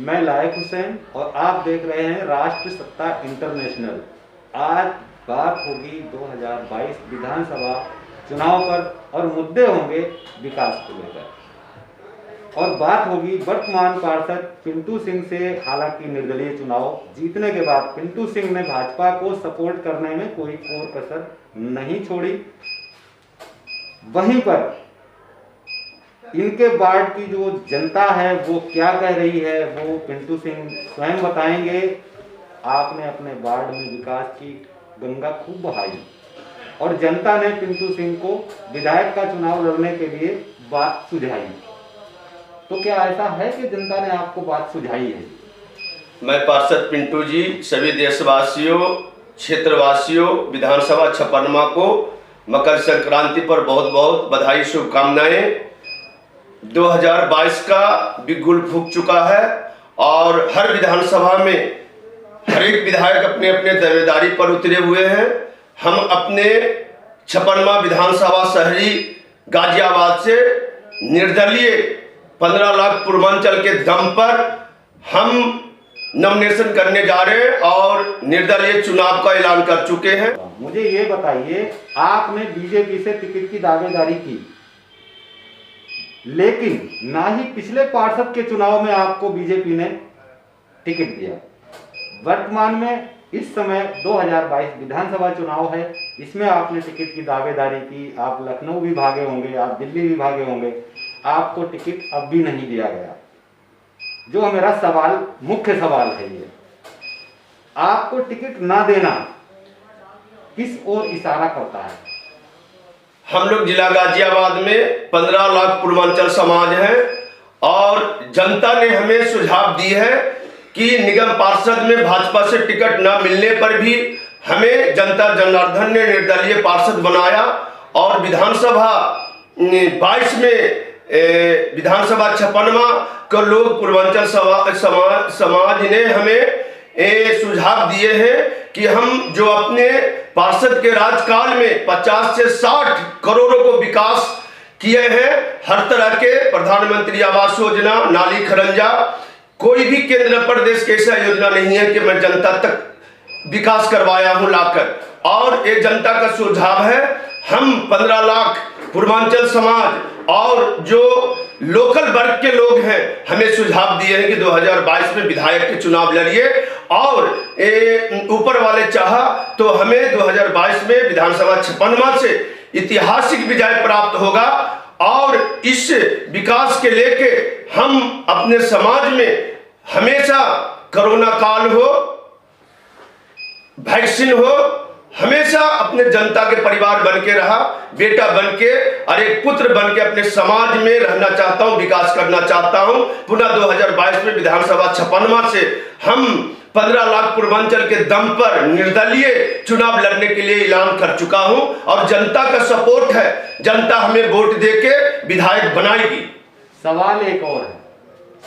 मैं लायक हुसैन और आप देख रहे हैं राष्ट्र सत्ता इंटरनेशनल। आज बात होगी 2022 विधानसभा चुनाव पर और मुद्दे होंगे विकास को लेकर, और बात होगी वर्तमान पार्षद पिंटू सिंह से। हालांकि निर्दलीय चुनाव जीतने के बाद पिंटू सिंह ने भाजपा को सपोर्ट करने में कोई कोर कसर नहीं छोड़ी। वहीं पर इनके वार्ड की जो जनता है वो क्या कह रही है वो पिंटू सिंह स्वयं बताएंगे। आपने अपने वार्ड में विकास की गंगा खूब बहाई और जनता ने पिंटू सिंह को विधायक का चुनाव लड़ने के लिए बात सुझाई, तो क्या ऐसा है कि जनता ने आपको बात सुझाई है? मैं पार्षद पिंटू जी सभी देशवासियों, क्षेत्रवासियों, विधानसभा छपनमा को मकर संक्रांति पर बहुत बहुत बधाई, शुभकामनाएं। 2022 का बिगुल फूंक चुका है और हर विधानसभा में हर एक विधायक अपने अपने जिम्मेदारी पर उतरे हुए हैं। हम अपने छपनमा विधानसभा शहरी गाजियाबाद से निर्दलीय 15 लाख पूर्वांचल के दम पर हम नॉमिनेशन करने जा रहे हैं और निर्दलीय चुनाव का ऐलान कर चुके हैं। मुझे ये बताइए, आपने बीजेपी से टिकट की दावेदारी की, लेकिन ना ही पिछले पार्षद के चुनाव में आपको बीजेपी ने टिकट दिया। वर्तमान में इस समय 2022 विधानसभा चुनाव है, इसमें आपने टिकट की दावेदारी की। आप लखनऊ भी भागे होंगे, आप दिल्ली भी भागे होंगे, आपको टिकट अब भी नहीं दिया गया। जो मेरा सवाल, मुख्य सवाल है ये, आपको टिकट ना देना किस ओर इशारा करता है? हम लोग जिला गाजियाबाद में 15 लाख पूर्वांचल समाज हैं और जनता ने हमें सुझाव दी है कि निगम पार्षद में भाजपा से टिकट न मिलने पर भी हमें जनता जनार्दन ने निर्दलीय पार्षद बनाया और विधानसभा 22 में विधानसभा छपनमा को लोग पूर्वांचल समाज ने हमें सुझाव दिए हैं कि हम जो अपने पार्षद के राजकाल में 50 से 60 करोड़ों को विकास किए हैं, हर तरह के प्रधानमंत्री आवास योजना, नाली खरंजा, कोई भी केंद्र प्रदेश की ऐसा योजना नहीं है कि मैं जनता तक विकास करवाया हूं लाकर। और ये जनता का सुझाव है। हम 15 लाख पूर्वांचल समाज और जो लोकल वर्ग के लोग हैं हमें सुझाव दिए हैं कि 2022 में विधायक के चुनाव लड़िए और ऊपर वाले चाहा तो हमें 2022 में विधानसभा छपनमा से ऐतिहासिक विजय प्राप्त होगा। और इस विकास के लेके हम अपने समाज में हमेशा कोरोना काल हो, वैक्सीन हो, हमेशा अपने जनता के परिवार बन के रहा, बेटा बन के और एक पुत्र बन के अपने समाज में रहना चाहता हूं, विकास करना चाहता हूं। पुनः 2022 में विधानसभा छपनमा से हम 15 लाख पूर्वांचल के दम पर निर्दलीय चुनाव लड़ने के लिए ऐलान कर चुका हूं और जनता का सपोर्ट है। जनता हमें वोट देके विधायक बनाएगी। सवाल एक और है,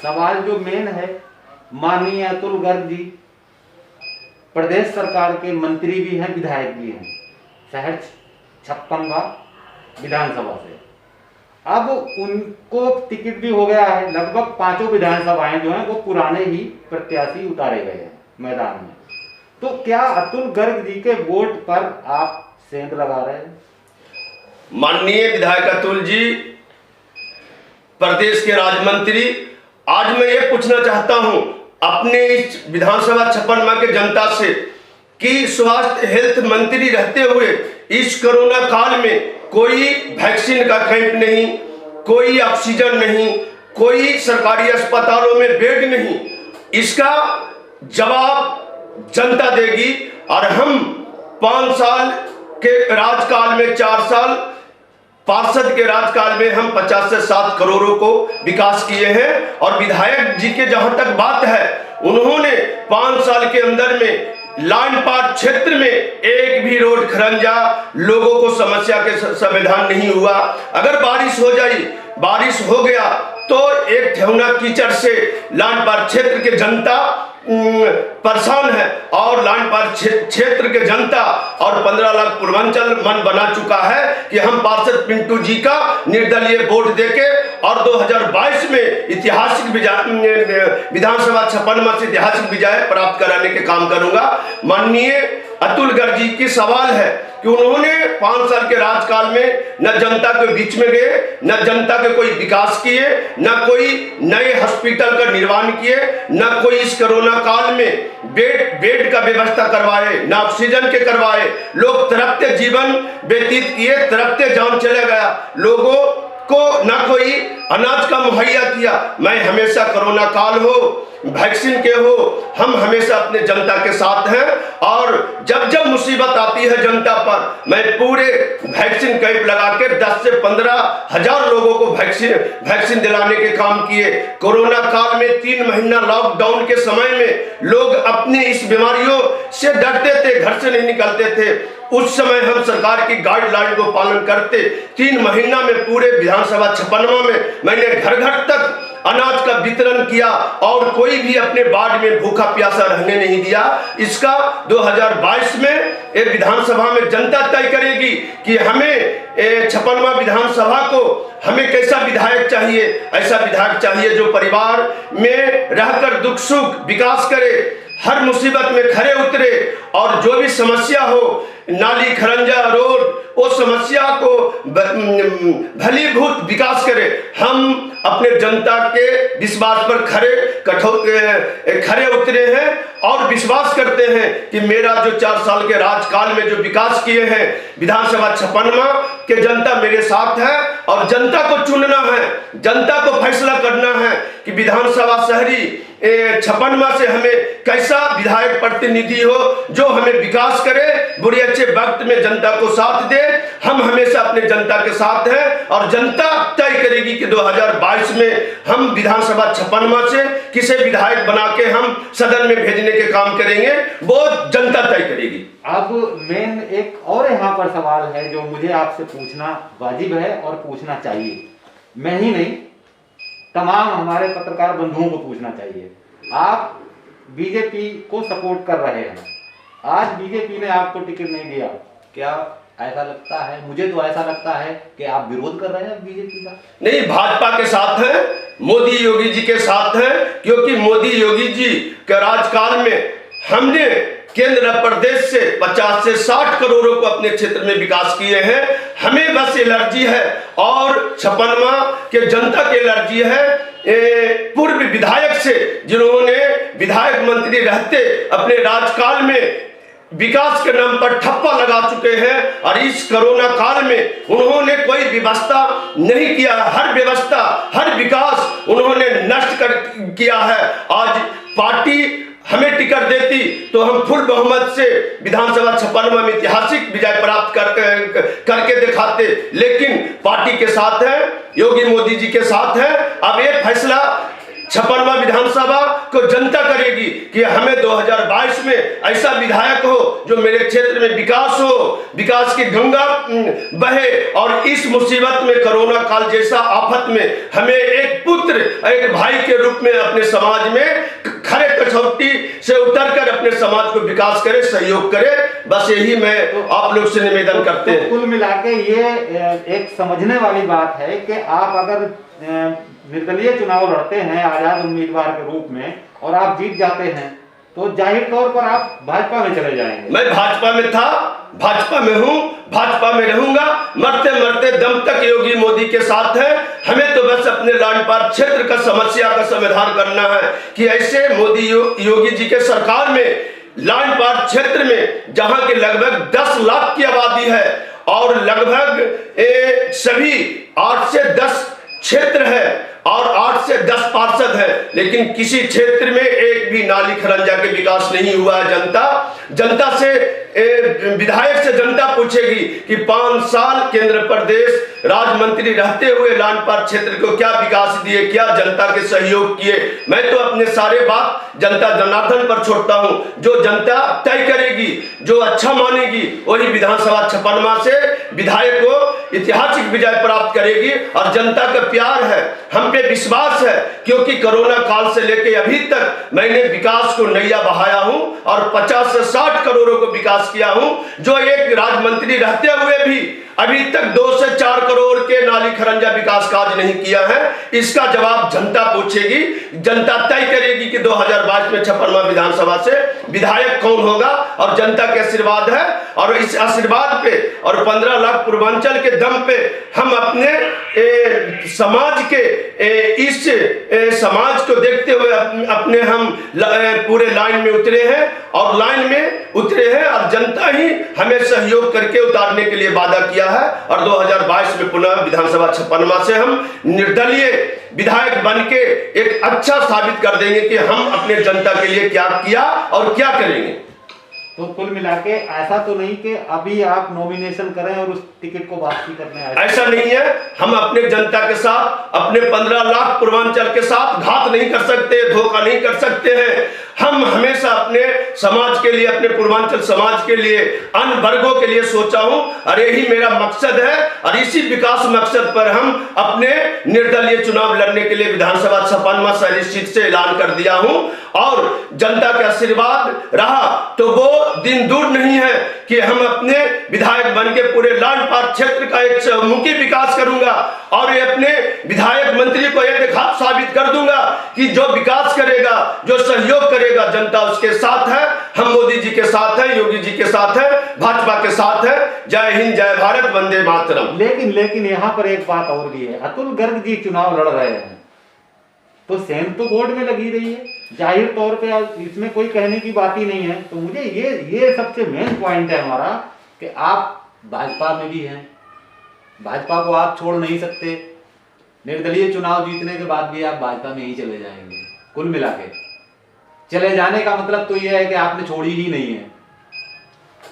सवाल जो मेन है, माननीय अतुल गर्ग जी प्रदेश सरकार के मंत्री भी हैं, विधायक भी हैं, शहर छप्पनवा विधानसभा से। अब उनको टिकट भी हो गया है। लगभग 5 विधानसभाएं जो हैं वो पुराने ही प्रत्याशी उतारे गए हैं मैदान में। तो क्या अतुल गर्ग जी के वोट पर आप सेंध लगा रहे हैं? माननीय विधायक अतुल जी प्रदेश के राज्य मंत्री, आज मैं ये पूछना चाहता हूं अपने इस विधानसभा छपनमा के जनता से कि स्वास्थ्य हेल्थ मंत्री रहते हुए इस कोरोना काल में कोई वैक्सीन का कैंप नहीं, कोई ऑक्सीजन नहीं, कोई सरकारी अस्पतालों में बेड नहीं, इसका जवाब जनता देगी। और हम 5 साल के राजकाल में 4 साल पार्षद के राजकाल में हम 50 से 60 करोड़ों को विकास किए हैं। और विधायक जी के जहां तक बात है, उन्होंने 5 साल के अंदर में लाइन पार क्षेत्र में एक भी रोड खरंजा लोगों को समस्या के समाधान नहीं हुआ। अगर बारिश हो जाए, बारिश हो गया तो एक ठेहुना कीचड़ से लाइन पार क्षेत्र के जनता परेशान है और लाइन पार क्षेत्र के जनता और 15 लाख पूर्वांचल मन बना चुका है कि हम पार्षद पिंटू जी का निर्दलीय वोट देके और 2022 में ऐतिहासिक विधानसभा 56 से ऐतिहासिक विजय प्राप्त कराने के काम करूंगा। माननीय अतुल गर्ग जी की सवाल है कि उन्होंने 5 साल के राजकाल में न जनता के बीच में गए, न जनता के कोई विकास किए, न कोई नए हॉस्पिटल का निर्माण किए, न कोई इस कोरोना काल में बेड का व्यवस्था करवाए, न ऑक्सीजन के करवाए। लोग तड़पते जीवन व्यतीत किए, तड़पते जान चले गया, लोगों को न कोई अनाज का मुहैया किया। मैं हमेशा कोरोना काल हो, वैक्सीन के हो, हम हमेशा अपने जनता के साथ हैं और जब जब मुसीबत आती है जनता पर, मैं पूरे वैक्सीन कैंप लगा के 10 से 15 हजार लोगों को वैक्सीन दिलाने के काम किए। कोरोना काल में 3 महीना लॉकडाउन के समय में लोग अपनी इस बीमारियों से डरते थे, घर से नहीं निकलते थे। उस समय हम सरकार की गाइडलाइन को पालन करते 3 महीना में पूरे विधानसभा 56 में मैंने घर घर तक अनाज का वितरण किया और कोई भी अपने वार्ड में भूखा प्यासा रहने नहीं दिया। इसका 2022 में एक विधानसभा में जनता तय करेगी कि हमें 56वां विधानसभा को हमें कैसा विधायक चाहिए। ऐसा विधायक चाहिए जो परिवार में रहकर दुख सुख विकास करे, हर मुसीबत में खड़े उतरे और जो भी समस्या हो, नाली खरंजा रोड, वो समस्या को भलीभूत विकास करे। हम अपने जनता के विश्वास पर खड़े उतरे हैं और विश्वास करते हैं कि मेरा जो 4 साल के राजकाल में जो विकास किए हैं विधानसभा 56 के जनता मेरे साथ है और जनता को चुनना है, जनता को फैसला करना है कि विधानसभा शहरी 56 से हमें कैसा विधायक प्रतिनिधि हो जो हमें विकास करे, बुरे अच्छे वक्त में जनता को साथ दे। हम हमेशा अपने जनता के साथ हैं और जनता तय करेगी कि 2022 में हम विधानसभा 56 से किसे विधायक बना के हम सदन में भेजने के काम करेंगे, वो जनता तय करेगी। अब मेन एक और यहाँ पर सवाल है जो मुझे आपसे पूछना वाजिब है और पूछना चाहिए। मैं ही नहीं, तमाम हमारे पत्रकार बंधुओं को पूछना चाहिए। आप बीजेपी को सपोर्ट कर रहे हैं, आज बीजेपी ने आपको टिकट नहीं दिया, क्या ऐसा लगता है? मुझे तो ऐसा लगता है कि आप विरोध कर रहे हैं बीजेपी का। नहीं, भाजपा के साथ हैं, मोदी योगी जी के साथ हैं, क्योंकि मोदी योगी जी के राजकाल में हमने केंद्र प्रदेश से 50 से 60 करोड़ों को अपने क्षेत्र में विकास किए हैं। हमें बस एलर्जी है और 56 के जनता की एलर्जी है पूर्व विधायक से, जिन्होंने विधायक मंत्री रहते अपने राजकाल में विकास के नाम पर ठप्पा लगा चुके हैं और इस कोरोना काल में उन्होंने कोई व्यवस्था नहीं किया। हर व्यवस्था, हर विकास उन्होंने नष्ट किया है। आज पार्टी हमें टिकट देती तो हम फुल बहुमत से विधानसभा 56 में ऐतिहासिक विजय प्राप्त करके दिखाते, लेकिन पार्टी के साथ है, योगी मोदी जी के साथ है। अब ये फैसला 56वां विधानसभा को जनता करेगी कि हमें 2022 में ऐसा विधायक हो जो मेरे क्षेत्र में विकास हो, विकास की गंगा बहे और इस मुसीबत में, कोरोना काल जैसा आफत में हमें एक पुत्र, एक भाई के रूप में अपने समाज में खरे कसौटी से उतरकर अपने समाज को विकास करे, सहयोग करे। बस यही मैं आप लोग से निवेदन करते हैं। कुल मिला के ये एक समझने वाली बात है कि आप अगर निर्दलीय चुनाव लड़ते हैं आजाद उम्मीदवार के रूप में और आप जीत जाते हैं तो जाहिर तौर पर आप भाजपा में चले जाएंगे। मैं भाजपा में था, भाजपा में हूं, भाजपा में रहूंगा, मरते मरते दम तक योगी मोदी के साथ है। हमें तो बस अपने लाइन पार क्षेत्र का समस्या का समाधान करना है कि ऐसे मोदी योगी जी के सरकार में लाइन पार क्षेत्र में जहां के लगभग 10 लाख की आबादी है और लगभग सभी 8 से 10 क्षेत्र है और 8 से 10 पार्षद है, लेकिन किसी क्षेत्र में एक भी नाली खरंजा के विकास नहीं हुआ है। जनता से विधायक से जनता पूछेगी कि 5 साल केंद्र प्रदेश राज्य मंत्री रहते हुए लानपार क्षेत्र को क्या विकास दिए, क्या जनता के सहयोग किए। मैं तो अपने सारे बात जनता जनार्दन पर छोड़ता हूं। जो जनता तय करेगी, जो अच्छा मानेगी, वही विधानसभा 56 से विधायक को ऐतिहासिक विजय प्राप्त करेगी। और जनता का प्यार है, हम पे विश्वास है, क्योंकि कोरोना काल से लेके अभी तक मैंने विकास को नैया बहाया हूं और 50 से 60 करोड़ों को विकास किया हूं, जो एक राज्य मंत्री रहते हुए भी अभी तक 2 से 4 करोड़ के नाली खरंजा विकास कार्य नहीं किया है। इसका जवाब जनता पूछेगी, जनता तय करेगी कि 2022 में 56वां विधानसभा से विधायक कौन होगा। और जनता के आशीर्वाद है, और इस आशीर्वाद पे और 15 लाख पूर्वांचल के दम पे हम अपने समाज के इस समाज को देखते हुए अपने हम पूरे लाइन में उतरे हैं और जनता ही हमें सहयोग करके उतारने के लिए वादा किया है। और 2022 में पुनः विधानसभा 56वां से हम निर्दलीय विधायक बन के एक अच्छा साबित कर देंगे कि हम अपने जनता के लिए क्या किया और क्या करेंगे। तो कुल मिला के ऐसा तो नहीं कि अभी आप नॉमिनेशन करें और उस टिकट को वापसी करने आए? ऐसा नहीं है। हम अपने जनता के साथ, अपने 15 लाख पूर्वांचल के साथ घात नहीं कर सकते, धोखा नहीं कर सकते हैं। हम हमेशा अपने समाज के लिए, अपने पूर्वांचल समाज के लिए, अन्य वर्गों के लिए सोचा हूं और यही मेरा मकसद है। और इसी विकास मकसद पर हम अपने निर्दलीय चुनाव लड़ने के लिए विधानसभा 56वां शहरी सीट से ऐलान कर दिया हूं। और जनता का आशीर्वाद रहा तो वो दिन दूर नहीं है कि हम अपने विधायक बन के पूरे लाल पार्क क्षेत्र का एक चहुमुखी विकास करूंगा और ये अपने विधायक मंत्री को यह साबित कर दूंगा कि जो विकास करेगा, जो सहयोग करेगा, जनता उसके साथ है। हम मोदी जी के साथ हैं, योगी जी के साथ हैं, भाजपा के साथ है। जय हिंद, जय भारत, वंदे मातरम। लेकिन यहाँ पर एक बात और भी है, अतुल गर्ग जी चुनाव लड़ रहे हैं तो सेंध तो बोर्ड में लगी रही है, जाहिर तौर पे इसमें कोई कहने की बात ही नहीं है। तो मुझे ये सबसे मेन पॉइंट है हमारा कि आप भाजपा में भी हैं, भाजपा को आप छोड़ नहीं सकते। निर्दलीय चुनाव जीतने के बाद भी आप भाजपा में ही चले जाएंगे। कुल मिला के चले जाने का मतलब तो यह है कि आपने छोड़ी ही नहीं है।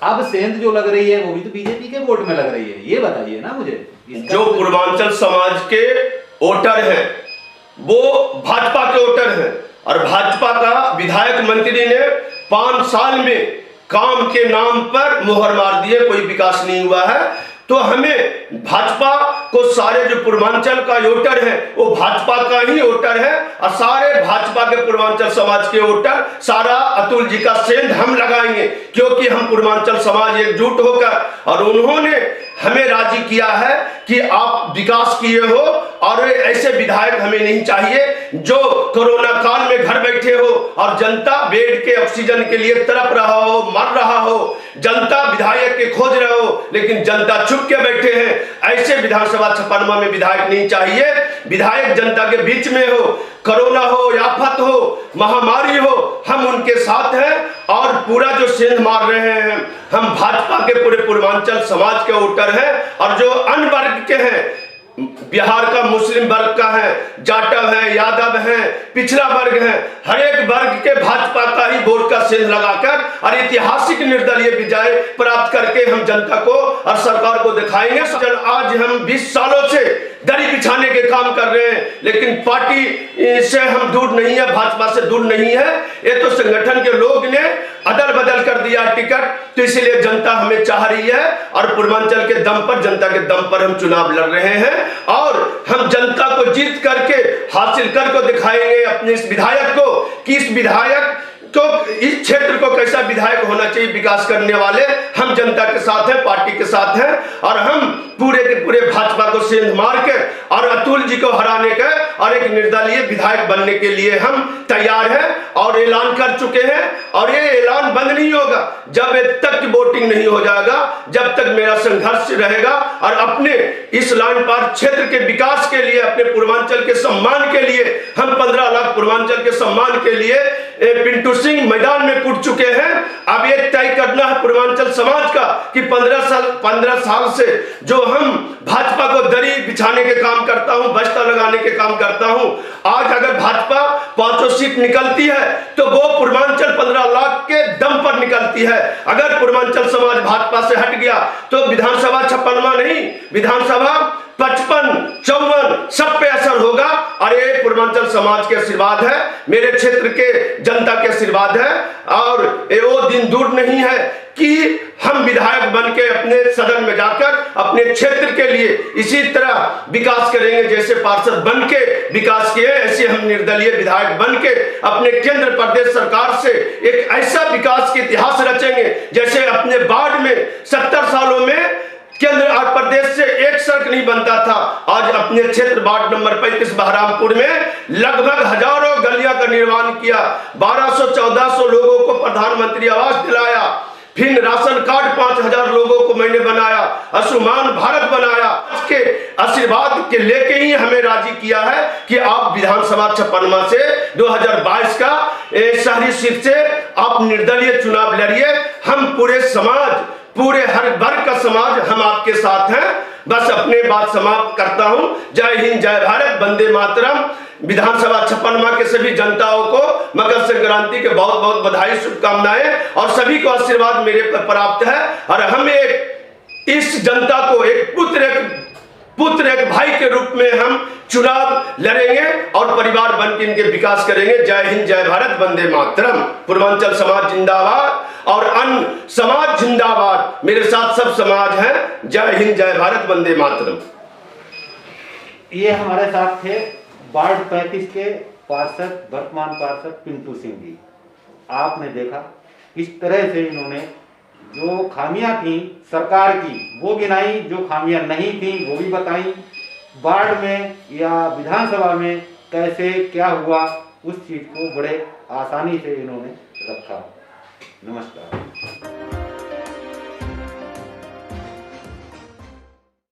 अब सेंध जो लग रही है वो भी तो बीजेपी के वोट में लग रही है, ये बताइए ना मुझे। जो पूर्वांचल समाज के वोटर हैं वो भाजपा के वोटर हैं और भाजपा का विधायक मंत्री ने 5 साल में काम के नाम पर मुहर मार दिए, कोई विकास नहीं हुआ है। तो हमें भाजपा को, सारे जो पूर्वांचल का वोटर है वो भाजपा का ही वोटर है और सारे भाजपा के पूर्वांचल समाज के वोटर सारा अतुल जी का सेंध हम लगाएंगे, क्योंकि हम पूर्वांचल समाज एकजुट होकर, और उन्होंने हमें राजी किया है कि आप विकास किए हो और ऐसे विधायक हमें नहीं चाहिए जो कोरोना काल में घर बैठे हो और जनता बेड के ऑक्सीजन के लिए तड़प रहा हो, मर रहा हो, जनता विधायक के खोज रहे हो लेकिन जनता चुप के बैठे हैं। ऐसे विधानसभा 56वां में विधायक नहीं चाहिए। विधायक जनता के बीच में हो, कोरोना हो, आफत हो, महामारी हो, हम उनके साथ हैं और पूरा जो सेंध मार रहे हैं हम भाजपा के पूरे पूर्वांचल समाज के वोटर हैं। और जो अन्य वर्ग के हैं, बिहार का मुस्लिम वर्ग का है, जाटव है, यादव है, पिछड़ा वर्ग है, हर एक वर्ग के भाजपा का ही वोट का सेंध लगाकर और ऐतिहासिक निर्दलीय विजय प्राप्त करके हम जनता को और सरकार को दिखाएंगे। आज हम 20 सालों से दरी बिछाने के काम कर रहे हैं, लेकिन पार्टी से हम दूर नहीं है, भाजपा से दूर नहीं है। ये तो संगठन के लोग ने अदल बदल कर दिया टिकट, तो इसलिए जनता हमें चाह रही है और पूर्वांचल के दम पर, जनता के दम पर हम चुनाव लड़ रहे हैं और हम जनता को जीत करके हासिल करके दिखाएंगे अपने इस विधायक को कि इस विधायक तो इस क्षेत्र को कैसा विधायक होना चाहिए, विकास करने वाले। हम जनता के साथ हैं, पार्टी के साथ हैं और हम पूरे के पूरे भाजपा को सेंध मार के और अतुल जी को हराने के और एक निर्दलीय विधायक बनने के लिए हम तैयार हैं और ऐलान कर चुके हैं। और ये ऐलान बंद नहीं होगा जब तक वोटिंग नहीं हो जाएगा, जब तक मेरा संघर्ष रहेगा। और अपने इस लाइन पार क्षेत्र के विकास के लिए, अपने पूर्वांचल के सम्मान के लिए, हम 15 लाख पूर्वांचल के सम्मान के लिए पिंटू सिंह मैदान में कूद चुके हैं। अब ये तय करना है पूर्वांचल समाज का कि 15 साल से जो हम भाजपा को दरी बिछाने के काम करता हूं, बस्ता लगाने के काम करता हूं, आज अगर भाजपा 5 सीट निकलती है तो वो पूर्वांचल 15 लाख के दम पर निकलती है। अगर पूर्वांचल समाज भाजपा से हट गया तो विधानसभा 56वां नहीं, विधानसभा 55, 54 सब पे असर होगा। और ये पूर्वांचल समाज के आशीर्वाद है, मेरे क्षेत्र के जनता के आशीर्वाद है और वो दिन दूर नहीं है कि हम विधायक बन के अपने सदन में जाकर अपने क्षेत्र के लिए इसी तरह विकास करेंगे, जैसे पार्षद बन के विकास किए, ऐसे हम निर्दलीय विधायक बन के अपने केंद्र प्रदेश सरकार से एक ऐसा विकास के इतिहास रचेंगे जैसे अपने वार्ड में 70 सालों में केंद्र और प्रदेश से एक सड़क नहीं बनता था। आज अपने क्षेत्र वार्ड नंबर 35 बहरामपुर में लगभग हजारों गलियां का निर्माण किया, 1200-1400 लोगों को प्रधानमंत्री आवास दिलाया, फिर राशन कार्ड 5000 लोगों को मैंने बनाया, आयुष्मान भारत बनाया। इसके आशीर्वाद के लेके ही हमें राजी किया है कि आप विधानसभा 56 से 2022 का शहरी सीट से आप निर्दलीय चुनाव लड़िए। हम पूरे समाज, पूरे हर वर्ग का समाज हम आपके साथ हैं। बस अपने बात समाप्त करता हूं। जय हिंद, जय भारत, वंदे मातरम। विधानसभा 56 के सभी जनताओं को मकर संक्रांति के बहुत बहुत बधाई, शुभकामनाएं और सभी को आशीर्वाद मेरे पर प्राप्त है। और हम एक इस जनता को एक पुत्र एक भाई के रूप में हम चुनाव लड़ेंगे और परिवार बन के इनके विकास करेंगे। जय हिंद, जय भारत, वंदे मातरम। पूर्वांचल समाज जिंदाबाद और अन्य समाज जिंदाबाद। मेरे साथ सब समाज हैं। जय हिंद, जय भारत, वंदे मातरम। ये हमारे साथ थे वार्ड 35 के पार्षद, वर्तमान पार्षद पिंटू सिंह जी। आपने देखा किस तरह से इन्होंने जो खामियां थी सरकार की वो गिनाई, जो खामियां नहीं थी वो भी बताई, वार्ड में या विधानसभा में कैसे क्या हुआ उस चीज को बड़े आसानी से इन्होंने रखा। नमस्कार।